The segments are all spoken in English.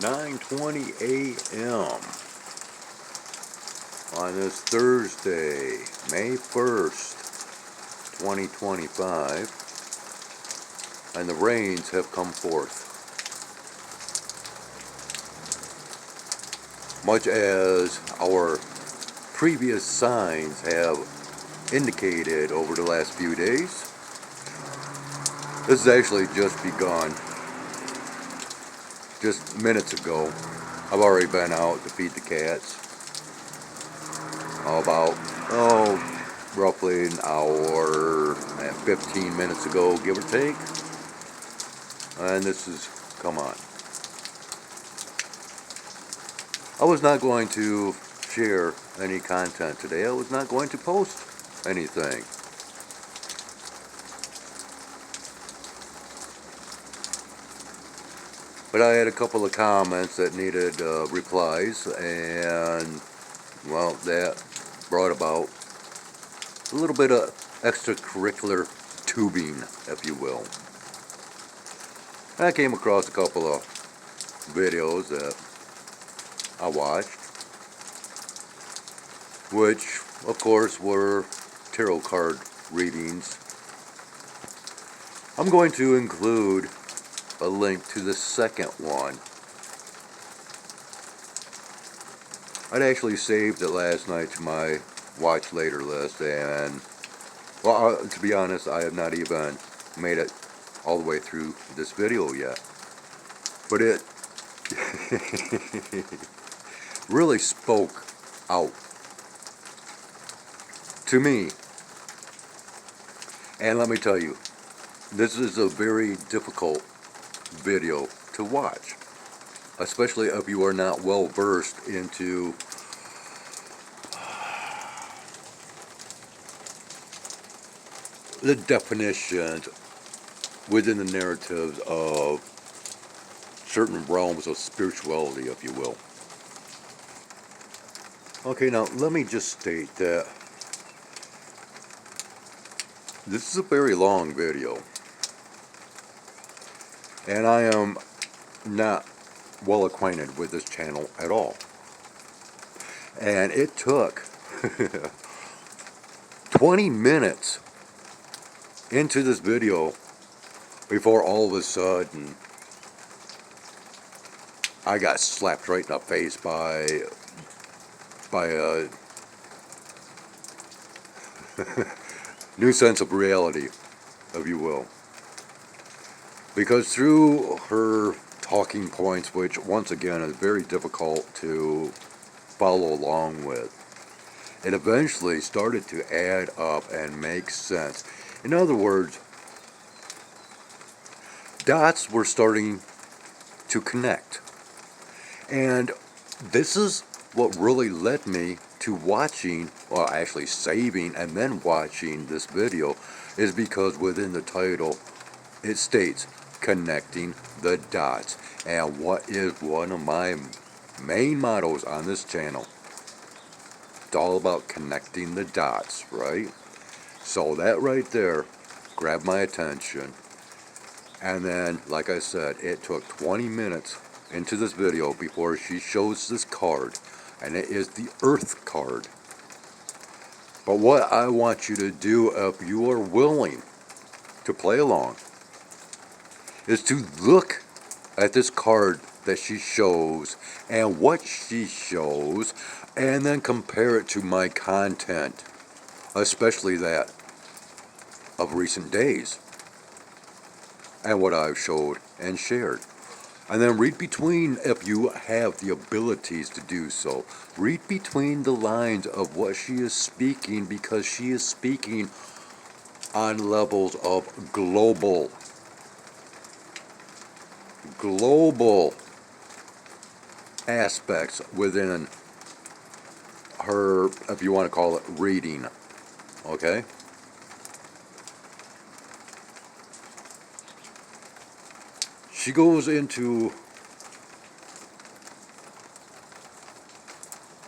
9:20 a.m. on this Thursday, May 1st, 2025, and the rains have come forth. Much as our previous signs have indicated over the last few days, this has actually just begun. Just minutes ago, I've already been out to feed the cats. About, roughly an hour and 15 minutes ago, give or take. And this is, come on. I was not going to share any content today. I was not going to post anything. But I had a couple of comments that needed replies, and, well, that brought about a little bit of extracurricular tubing, if you will. I came across a couple of videos that I watched, which, of course, were tarot card readings. I'm going to include a link to the second one. I'd actually saved it last night to my watch later list, and, well, to be honest, I have not even made it all the way through this video yet. But it really spoke out to me. And let me tell you, this is a very difficult video to watch, especially if you are not well versed into the definitions within the narratives of certain realms of spirituality, if you will. Okay, now let me just state that this is a very long video, and I am not well acquainted with this channel at all. And it took 20 minutes into this video before all of a sudden I got slapped right in the face by a new sense of reality, if you will. Because through her talking points, which once again is very difficult to follow along with, it eventually started to add up and make sense. In other words, dots were starting to connect. And this is what really led me to watching, well, actually saving and then watching this video, is because within the title it states connecting the dots. And what is one of my main mottos on this channel? It's all about connecting the dots, right? So that right there grabbed my attention. And then, like I said, it took 20 minutes into this video before she shows this card, and it is the Earth card. But what I want you to do, if you are willing to play along, is to look at this card that she shows and what she shows, and then compare it to my content, especially that of recent days, and what I've showed and shared. And then read between, if you have the abilities to do so. Read between the lines of what she is speaking, because she is speaking on levels of global aspects within her, if you want to call it, reading. Okay? She goes into,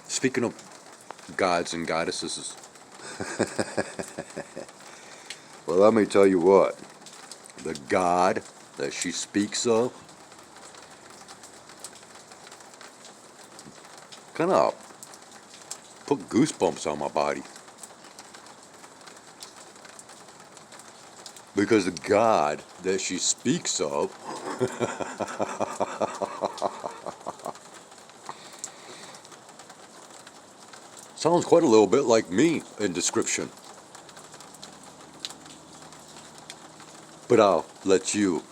speaking of gods and goddesses, well, let me tell you what, the god that she speaks of kind of put goosebumps on my body. Because the God that she speaks of sounds quite a little bit like me in description. But I'll let you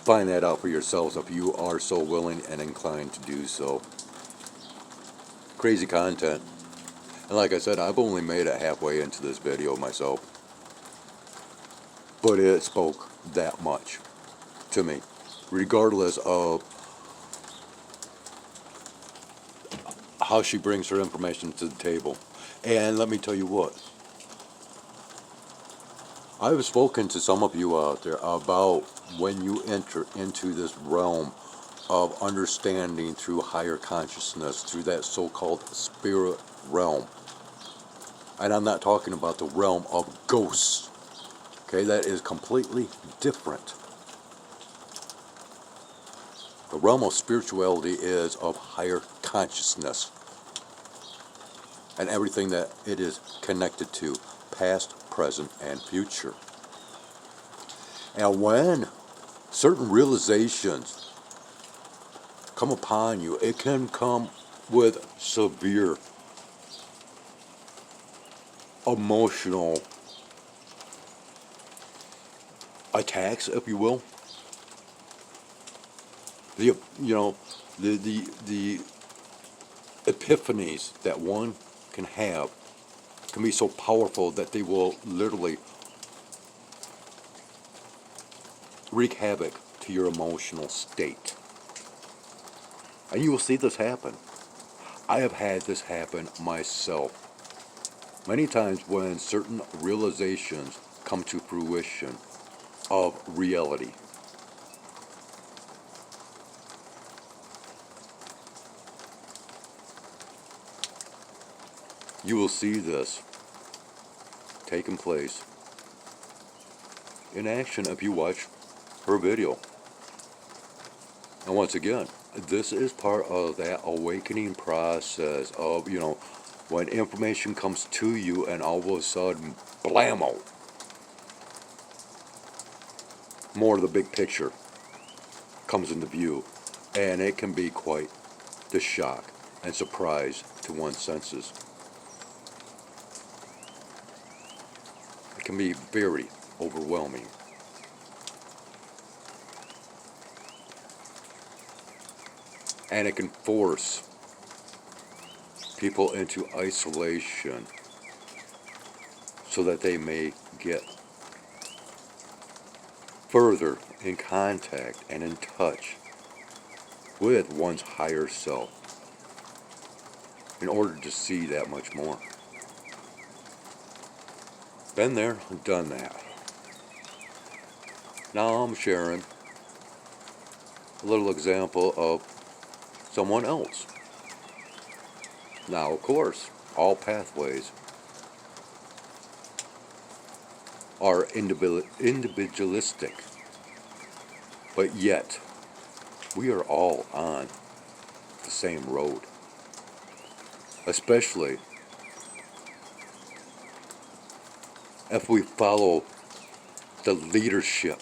find that out for yourselves if you are so willing and inclined to do so. Crazy content. And like I said, I've only made it halfway into this video myself. But it spoke that much to me. Regardless of how she brings her information to the table. And let me tell you what. I've spoken to some of you out there about when you enter into this realm of understanding through higher consciousness, through that so-called spirit realm. And I'm not talking about the realm of ghosts. Okay, that is completely different. The realm of spirituality is of higher consciousness. And everything that it is connected to, past, present, and future. And when certain realizations come upon you, it can come with severe emotional attacks, if you will. The epiphanies that one can have can be so powerful that they will literally wreak havoc to your emotional state. And you will see this happen. I have had this happen myself. Many times when certain realizations come to fruition of reality. You will see this taking place in action if you watch her video. And once again, this is part of that awakening process of, when information comes to you and all of a sudden, blammo, more of the big picture comes into view. And it can be quite the shock and surprise to one's senses. It can be very overwhelming. And it can force people into isolation so that they may get further in contact and in touch with one's higher self in order to see that much more. Been there, done that. Now I'm sharing a little example of someone else. Now, of course, all pathways are individualistic, but yet we are all on the same road, especially if we follow the leadership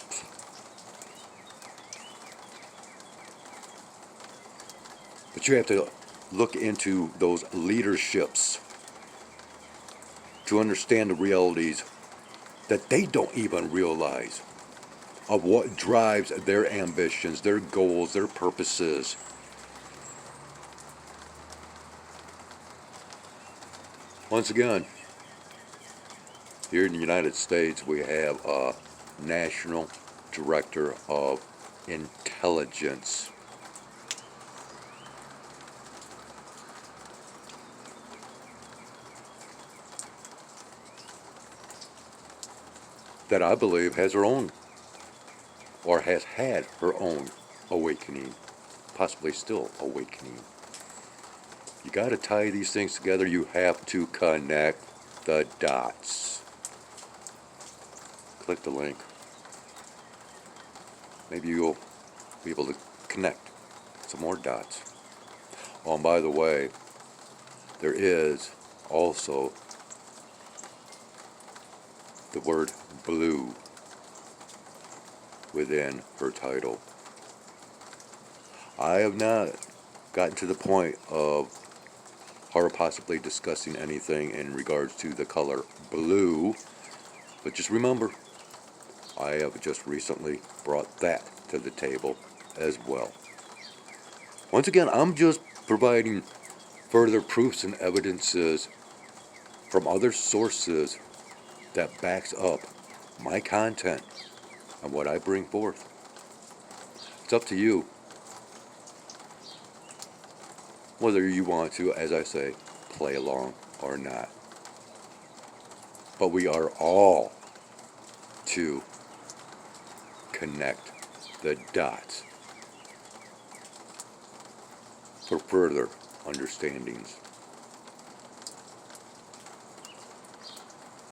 but you have to look into those leaderships to understand the realities that they don't even realize of what drives their ambitions, their goals, their purposes. Once again, here in the United States, we have a National Director of Intelligence. That I believe has her own, or has had her own awakening, possibly still awakening. You got to tie these things together. You have to connect the dots. Click the link. Maybe you'll be able to connect. Some more dots. Oh, and by the way, there is also the word blue within her title. I have not gotten to the point of her possibly discussing anything in regards to the color blue, but just remember, I have just recently brought that to the table as well. Once again, I'm just providing further proofs and evidences from other sources that backs up my content and what I bring forth. It's up to you whether you want to, as I say, play along or not. But we are all to connect the dots for further understandings.